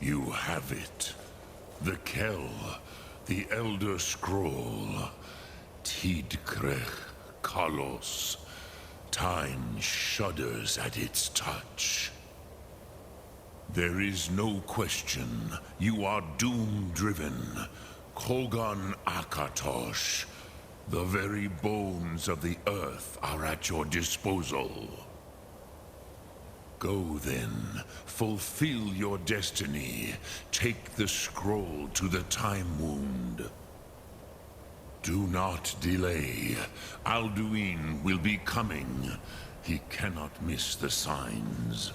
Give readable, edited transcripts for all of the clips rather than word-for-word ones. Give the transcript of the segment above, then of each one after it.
You have it. The Kell, the Elder Scroll. Tidkrech Kalos. Time shudders at its touch. There is no question. You are doom-driven. Kogan Akatosh. The very bones of the earth are at your disposal. Go then, fulfill your destiny. Take the scroll to the Time Wound. Do not delay. Alduin will be coming. He cannot miss the signs.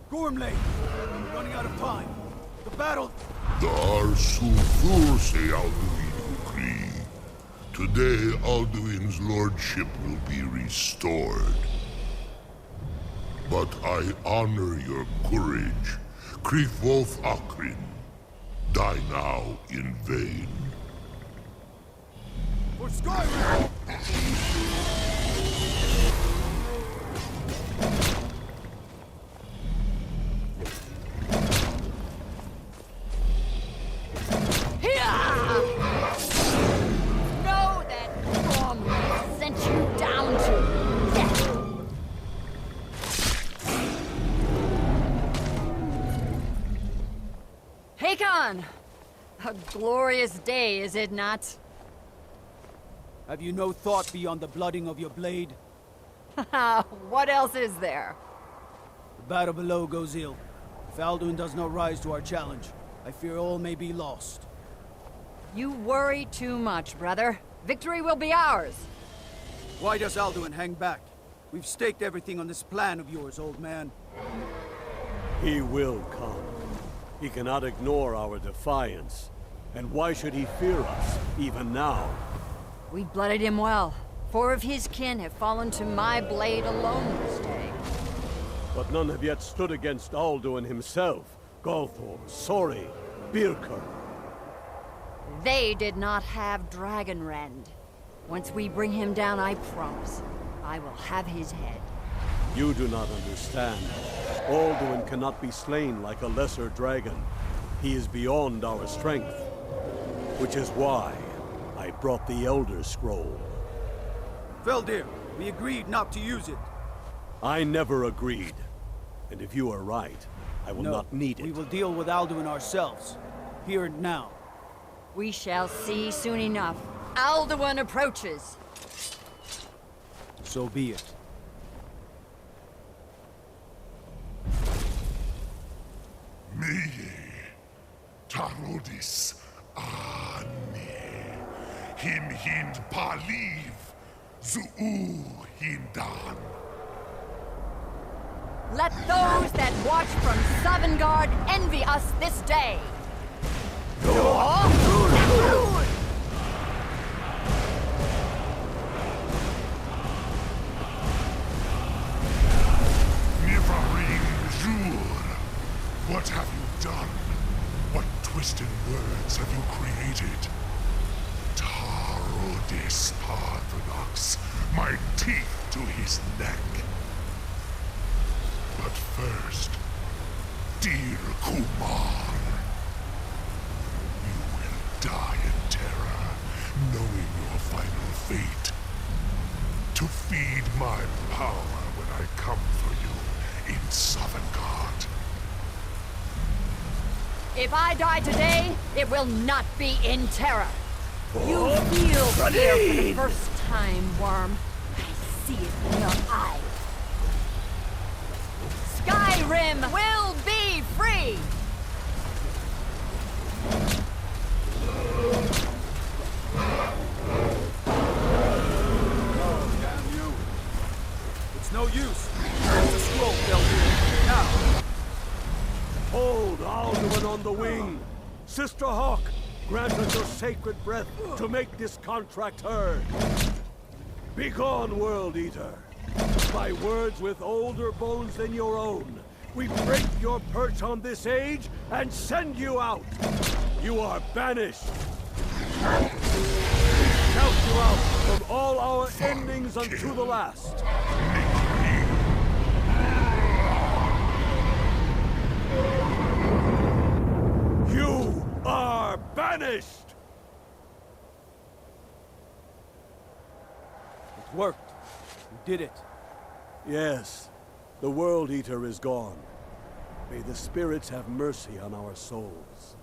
Gormley! We're running out of time. The battle... Dar Sulfurse Alduin Ukri. Today, Alduin's lordship will be restored. But I honor your courage. Krifwolf Akrin. Die now in vain. For Skyrim! A glorious day, is it not? Have you no thought beyond the blooding of your blade? What else is there? The battle below goes ill. If Alduin does not rise to our challenge, I fear all may be lost. You worry too much, brother. Victory will be ours. Why does Alduin hang back? We've staked everything on this plan of yours, old man. He will come. He cannot ignore our defiance. And why should he fear us, even now? We blooded him well. 4 of his kin have fallen to my blade alone this day. But none have yet stood against Alduin himself. Galthor, Sori, Birker. They did not have Dragonrend. Once we bring him down, I promise, I will have his head. You do not understand. Alduin cannot be slain like a lesser dragon. He is beyond our strength. Which is why I brought the Elder Scroll. Feldir, we agreed not to use it. I never agreed. And if you are right, I will not need it. We will deal with Alduin ourselves. Here and now. We shall see soon enough. Alduin approaches. So be it. Meye, Tarodis, Ane, Him Hind Paliv, Zuu Hindan. Let those that watch from Sovngarde envy us this day. Nivaring Zur, what have you done? What twisted words have you created? Tarodis Parthenos, my teeth to his neck. But first, dear Kumar, you will die in terror, knowing your final fate. To feed my power when I come for you in Sovngarde. If I die today, it will not be in terror. You feel fear for the first time, Worm. I see it in your eyes. Skyrim will be free! Oh, damn you! It's no use. There's the scroll, Feldir. Now! Hold Alduin on the wing! Sister Hawk, grant us your sacred breath to make this contract heard. Begone, World Eater! By words with older bones than your own, we break your perch on this age and send you out! You are banished! We shout you out from all our endings unto the last! You are banished! It worked. You did it. Yes, the World Eater is gone. May the spirits have mercy on our souls.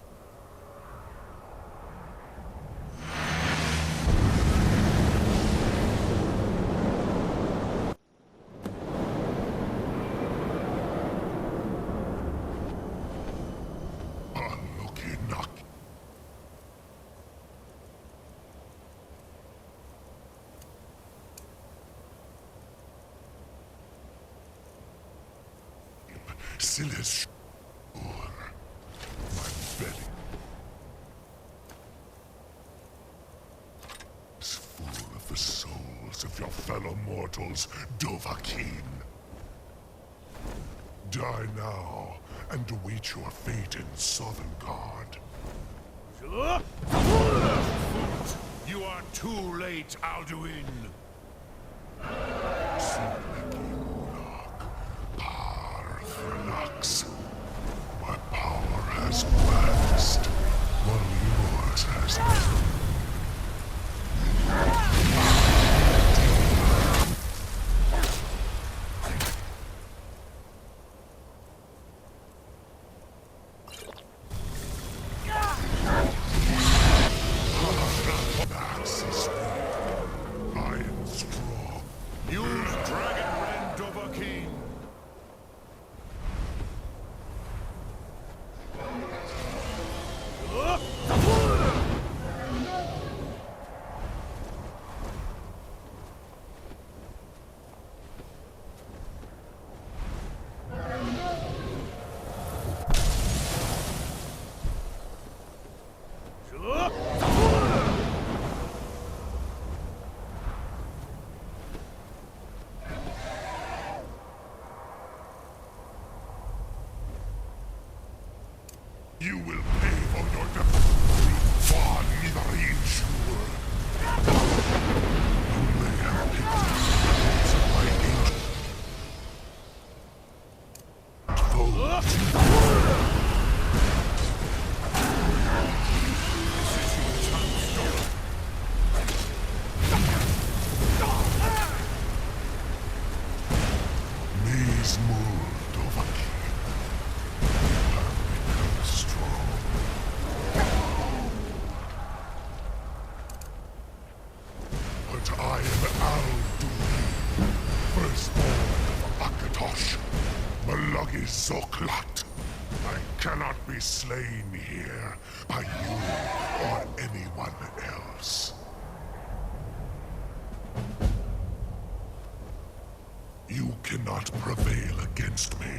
Anukinak. Silas, my belly is full of the souls of your fellow mortals, Odahviing. Die now and await your fate in Sovngarde. You are too late, Alduin. My power has waxed, while yours has grown. Max is weak. I You will pay for your death. Far neither ensure. You may have picked my ancient foes. I am Alduin, firstborn of Akatosh, Malagi Zoklat. I cannot be slain here by you or anyone else. You cannot prevail against me.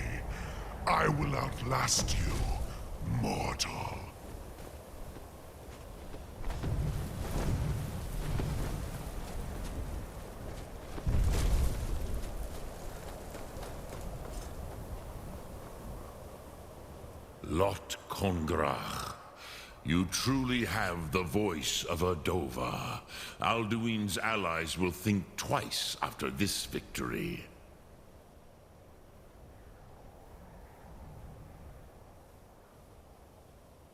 I will outlast you, mortal. Lot Kongrach, you truly have the voice of a Dova. Alduin's allies will think twice after this victory.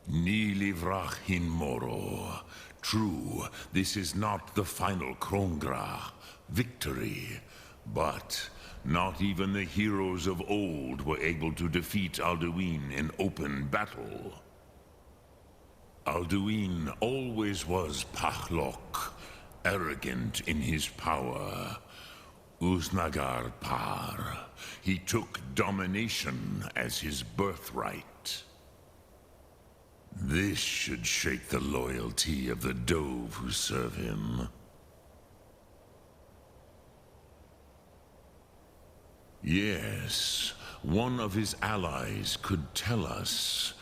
Ni livrach hin moro. True, this is not the final Kongrach victory, but not even the heroes of old were able to defeat Alduin in open battle. Alduin always was Pachlok, arrogant in his power. Uznagar Par. He took domination as his birthright. This should shake the loyalty of the Dove who serve him. Yes, one of his allies could tell us,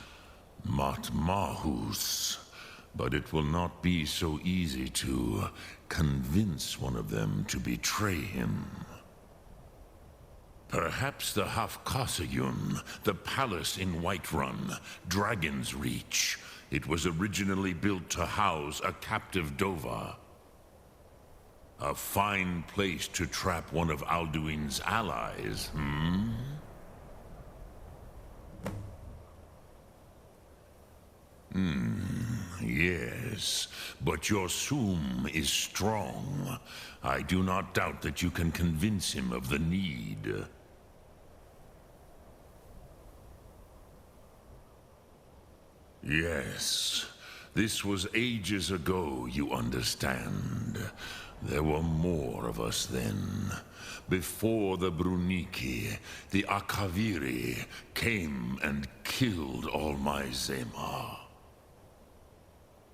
Matmahus, but it will not be so easy to convince one of them to betray him. Perhaps the Hafkasayun, the palace in Whiterun, Dragon's Reach. It was originally built to house a captive Dova. A fine place to trap one of Alduin's allies, hmm? Yes, but your Sum is strong. I do not doubt that you can convince him of the need. Yes, this was ages ago, you understand. There were more of us then. Before the Bruniki, the Akaviri came and killed all my Zema.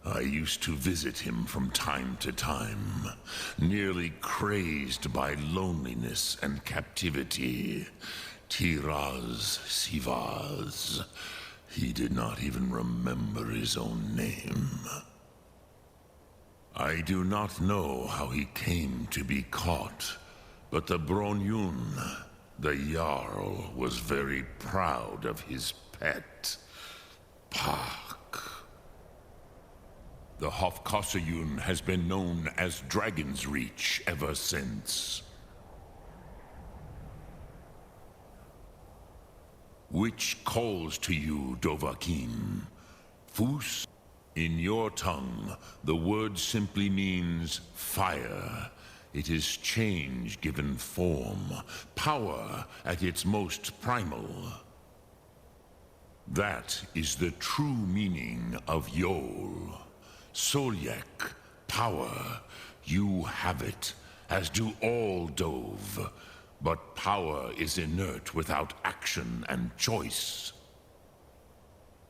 I used to visit him from time to time, nearly crazed by loneliness and captivity. Tiraz Sivaz. He did not even remember his own name. I do not know how he came to be caught, but the Bronyun, the Jarl, was very proud of his pet, Pak. The Hofkasayun has been known as Dragon's Reach ever since. Which calls to you, Dovahkiin? Fus? In your tongue, the word simply means fire. It is change given form, power at its most primal. That is the true meaning of Yol. Solyek, power. You have it, as do all Dove. But power is inert without action and choice.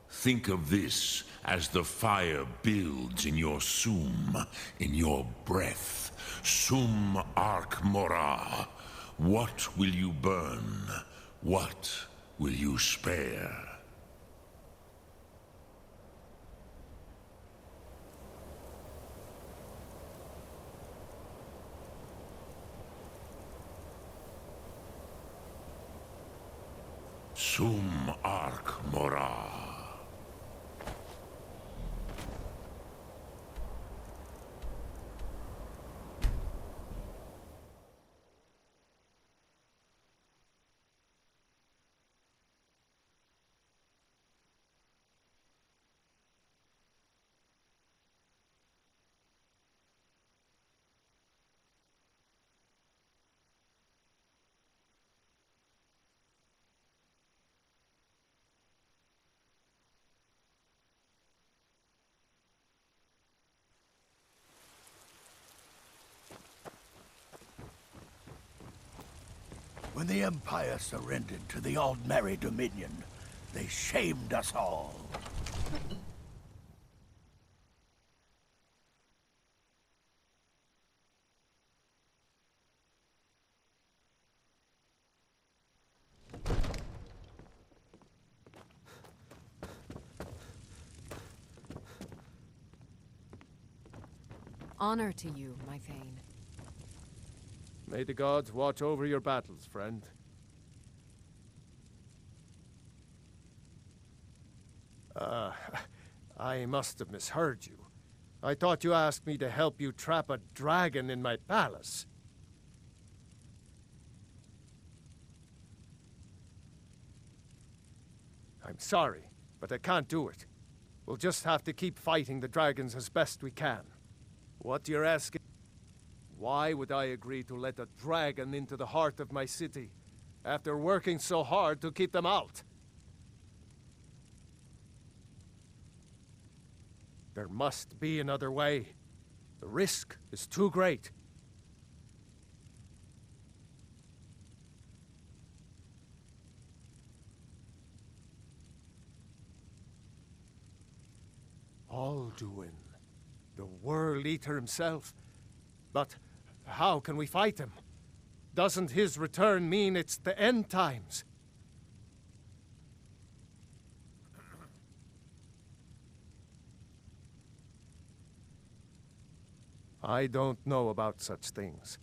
Think of this as the fire builds in your Sum, in your breath. Sum Ark Mora. What will you burn? What will you spare? Sum Ark Mora. When the Empire surrendered to the Aldmeri Dominion, they shamed us all. Honor to you, my Thane. May the gods watch over your battles, friend. I must have misheard you. I thought you asked me to help you trap a dragon in my palace. I'm sorry, but I can't do it. We'll just have to keep fighting the dragons as best we can. What you're asking? Why would I agree to let a dragon into the heart of my city, after working so hard to keep them out? There must be another way. The risk is too great. Alduin, the World Eater himself. But how can we fight him? Doesn't his return mean it's the end times? I don't know about such things,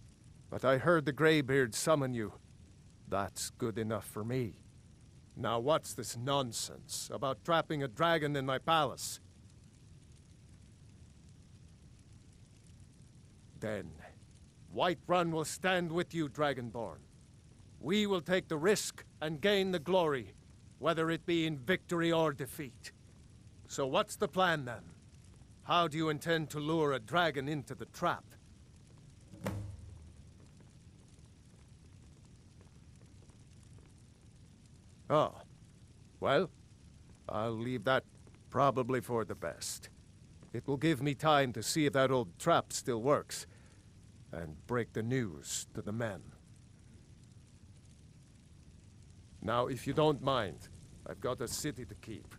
but I heard the Greybeard summon you. That's good enough for me. Now what's this nonsense about trapping a dragon in my palace? Then, Whiterun will stand with you, Dragonborn. We will take the risk and gain the glory, whether it be in victory or defeat. So what's the plan then? How do you intend to lure a dragon into the trap? Oh, well, I'll leave that probably for the best. It will give me time to see if that old trap still works, and break the news to the men. Now, if you don't mind, I've got a city to keep.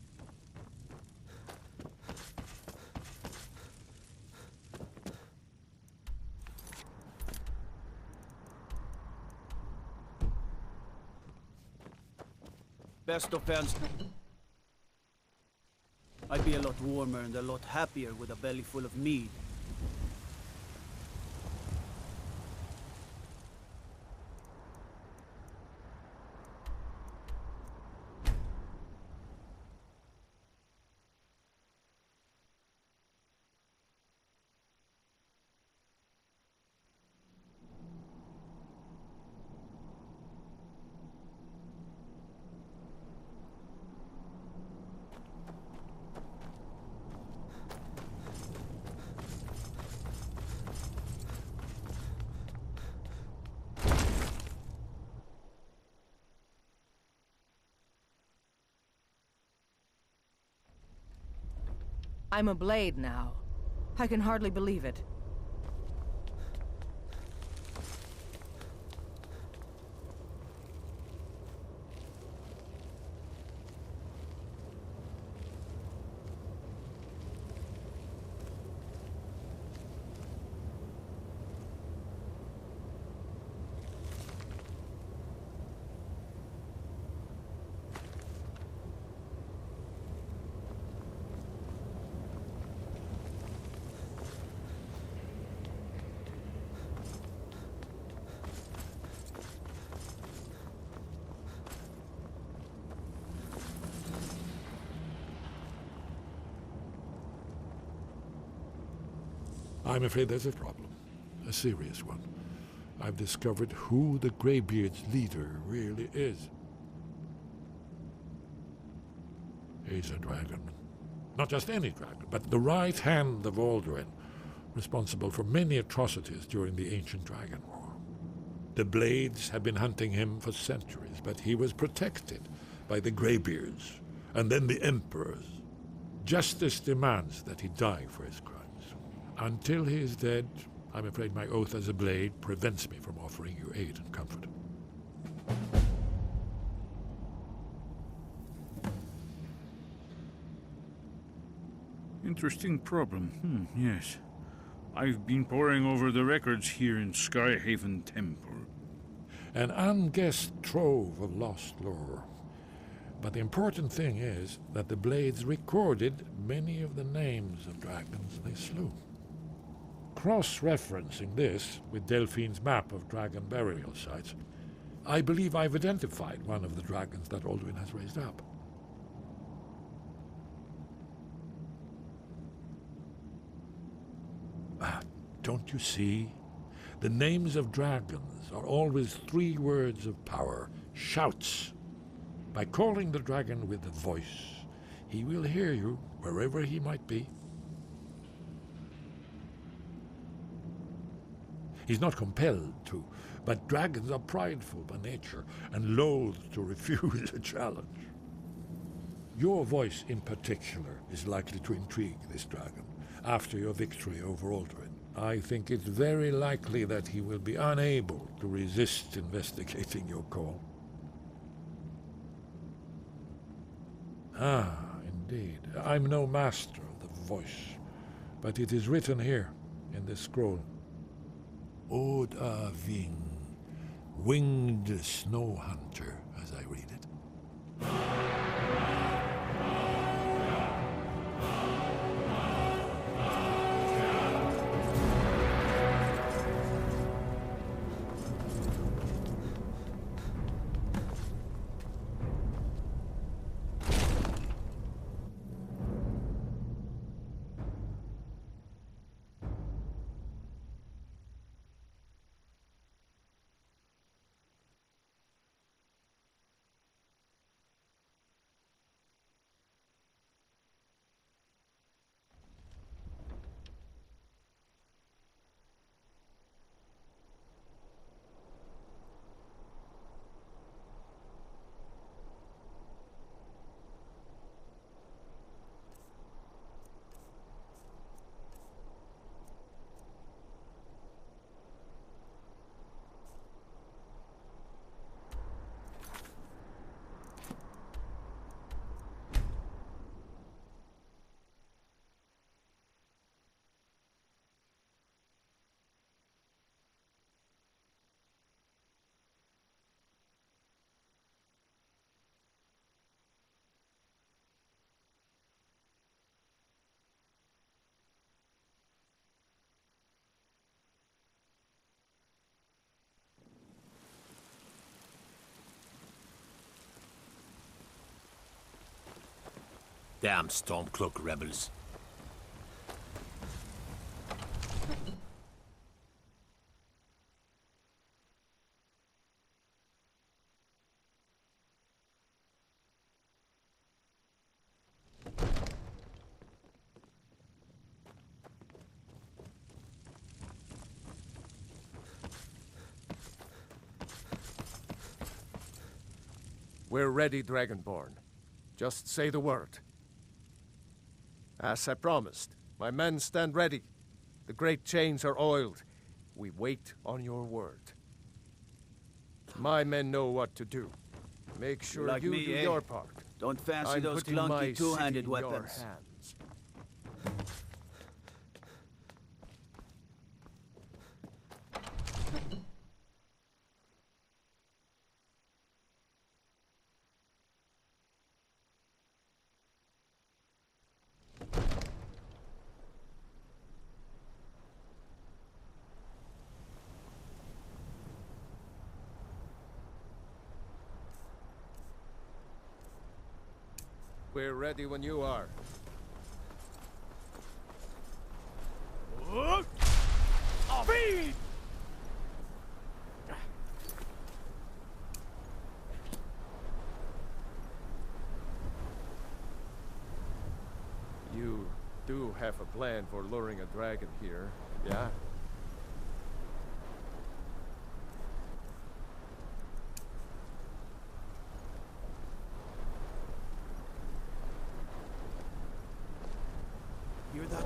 Best offense. I'd be a lot warmer and a lot happier with a belly full of mead. I'm a blade now. I can hardly believe it. I'm afraid there's a problem. A serious one. I've discovered who the Greybeard's leader really is. He's a dragon. Not just any dragon, but the right hand of Alduin, responsible for many atrocities during the Ancient Dragon War. The Blades have been hunting him for centuries, but he was protected by the Greybeards, and then the Emperors. Justice demands that he die for his crimes. Until he is dead, I'm afraid my oath as a Blade prevents me from offering you aid and comfort. Interesting problem. Yes. I've been poring over the records here in Skyhaven Temple. An unguessed trove of lost lore. But the important thing is that the Blades recorded many of the names of dragons they slew. Cross-referencing this with Delphine's map of dragon burial sites, I believe I've identified one of the dragons that Alduin has raised up. Don't you see? The names of dragons are always 3 words of power, shouts. By calling the dragon with a voice, he will hear you wherever he might be. He's not compelled to, but dragons are prideful by nature and loath to refuse a challenge. Your voice in particular is likely to intrigue this dragon after your victory over Alduin. I think it's very likely that he will be unable to resist investigating your call. Ah, indeed. I'm no master of the voice, but it is written here in this scroll. Odahviing, winged snow hunter, as I read it. Damn Stormcloak rebels. We're ready, Dragonborn. Just say the word. As I promised, my men stand ready. The great chains are oiled. We wait on your word. My men know what to do. Make sure Like you me, do eh? your part. Don't fancy I'm those putting my clunky two-handed city in your weapons. hands. We're ready when you are. Feed! You do have a plan for luring a dragon here, yeah? Hear that?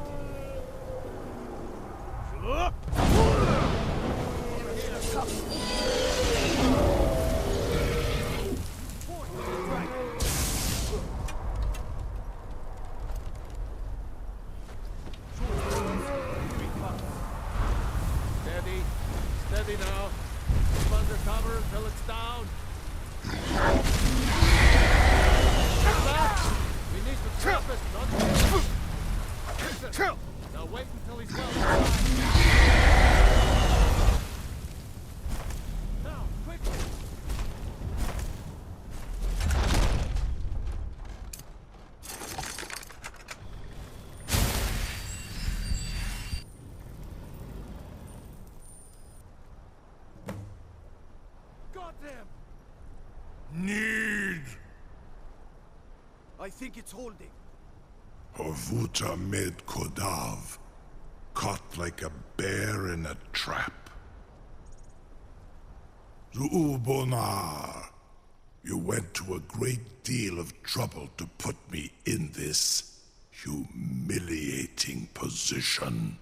until it's down. What's that? We need to trap it, not kill it. Listen, now wait until he's well inside. Now, quickly! Need! I think it's holding. Horvuta med Kodav, caught like a bear in a trap. Zuubonar, you went to a great deal of trouble to put me in this humiliating position.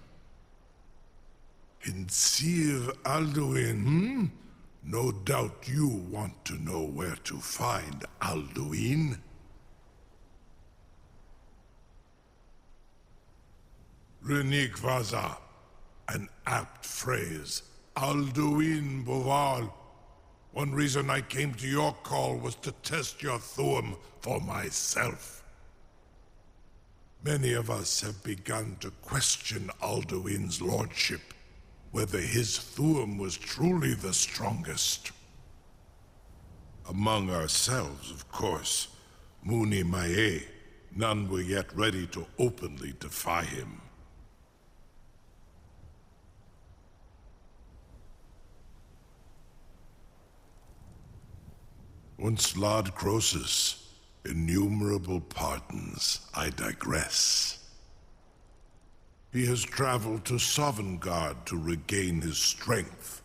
Hinsir Alduin, No doubt you want to know where to find Alduin. Renik Vaza, an apt phrase. Alduin Boval. One reason I came to your call was to test your Thuum for myself. Many of us have begun to question Alduin's lordship, whether his Thuum was truly the strongest. Among ourselves, of course, Muni Mae, none were yet ready to openly defy him. Once Lord Croesus, innumerable pardons, I digress. He has traveled to Sovngarde to regain his strength,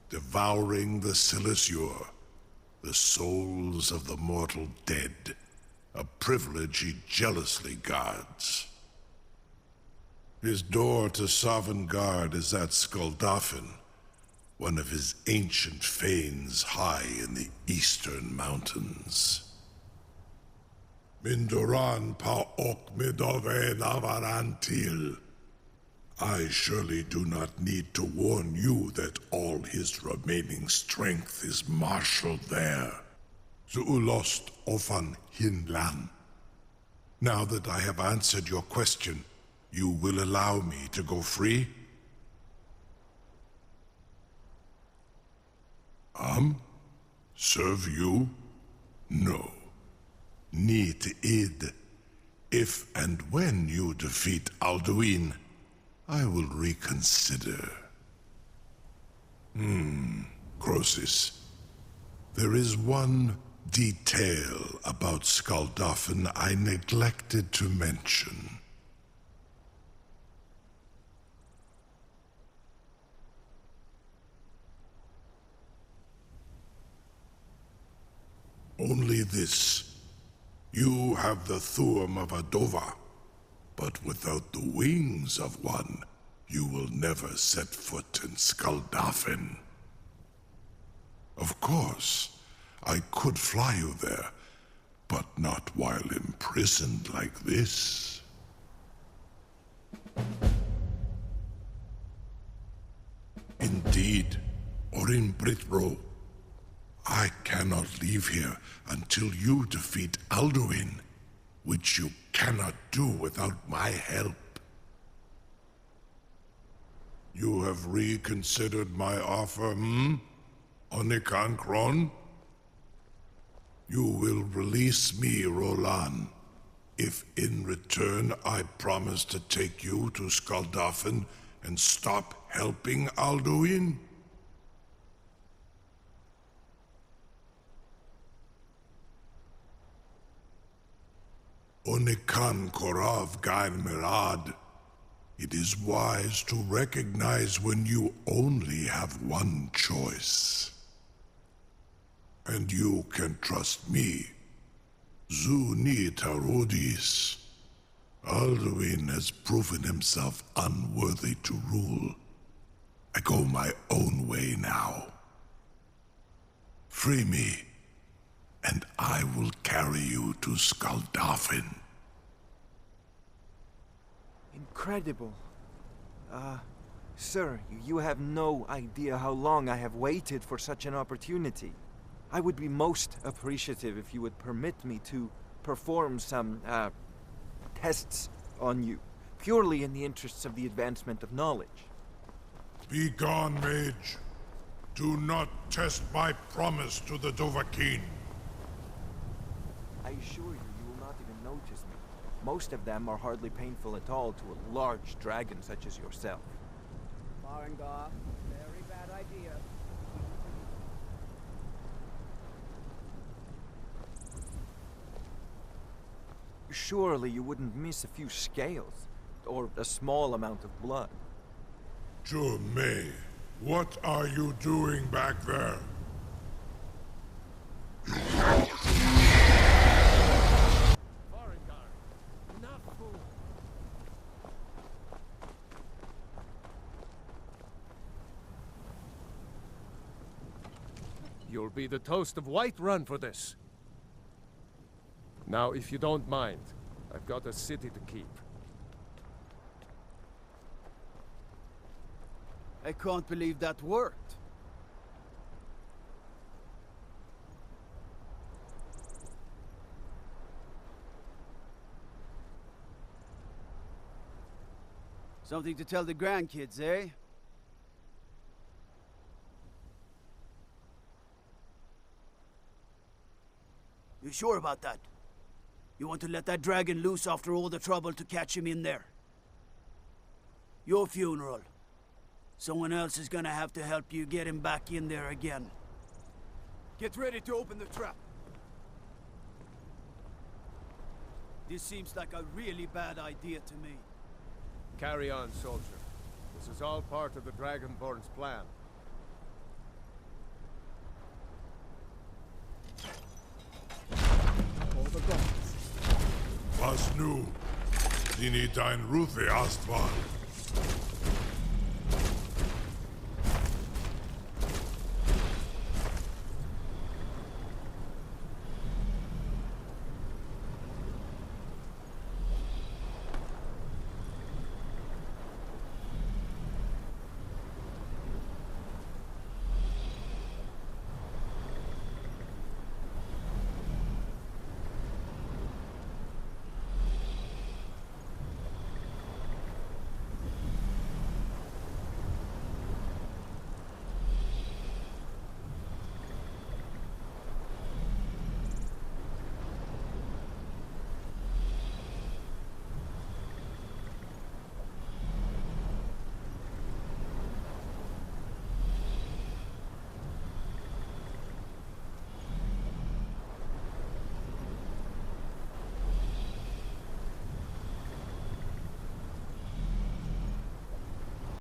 devouring the Silesur, the souls of the mortal dead, a privilege he jealously guards. His door to Sovngarde is at Skuldafn, one of his ancient fanes high in the eastern mountains. Mindoran pa ok midove navarantil. I surely do not need to warn you that all his remaining strength is marshaled there. Zuulost ofan hinlan. Now that I have answered your question, you will allow me to go free? Serve you? No. Need id. If and when you defeat Alduin, I will reconsider. Croesus. There is one detail about Skuldafn I neglected to mention. Only this. You have the Thuum of Adova, but without the wings of one, you will never set foot in Skuldafn. Of course, I could fly you there, but not while imprisoned like this. Indeed, Orin Britbro, I cannot leave here until you defeat Alduin, which you cannot do without my help. You have reconsidered my offer, Onikan Kron? You will release me, Roland, if in return I promise to take you to Skuldafn and stop helping Alduin? Onikan Korav Gain Mirad. It is wise to recognize when you only have one choice. And you can trust me. Zuni Tarodis. Alduin has proven himself unworthy to rule. I go my own way now. Free me, and I will carry you to Skuldafn. Incredible. Sir, you have no idea how long I have waited for such an opportunity. I would be most appreciative if you would permit me to perform some, tests on you, purely in the interests of the advancement of knowledge. Be gone, mage. Do not test my promise to the Dovahkiin. I assure you, you will not even notice me. Most of them are hardly painful at all to a large dragon such as yourself. Farengar, very bad idea. Surely you wouldn't miss a few scales, or a small amount of blood. May, what are you doing back there? You'll be the toast of Whiterun for this. Now, if you don't mind, I've got a city to keep. I can't believe that worked. Something to tell the grandkids, eh? You sure about that? You want to let that dragon loose after all the trouble to catch him in there? Your funeral. Someone else is gonna have to help you get him back in there again. Get ready to open the trap. This seems like a really bad idea to me. Carry on, soldier. This is all part of the Dragonborn's plan. All the guns. Was nu? Die dein Ruthi Astval.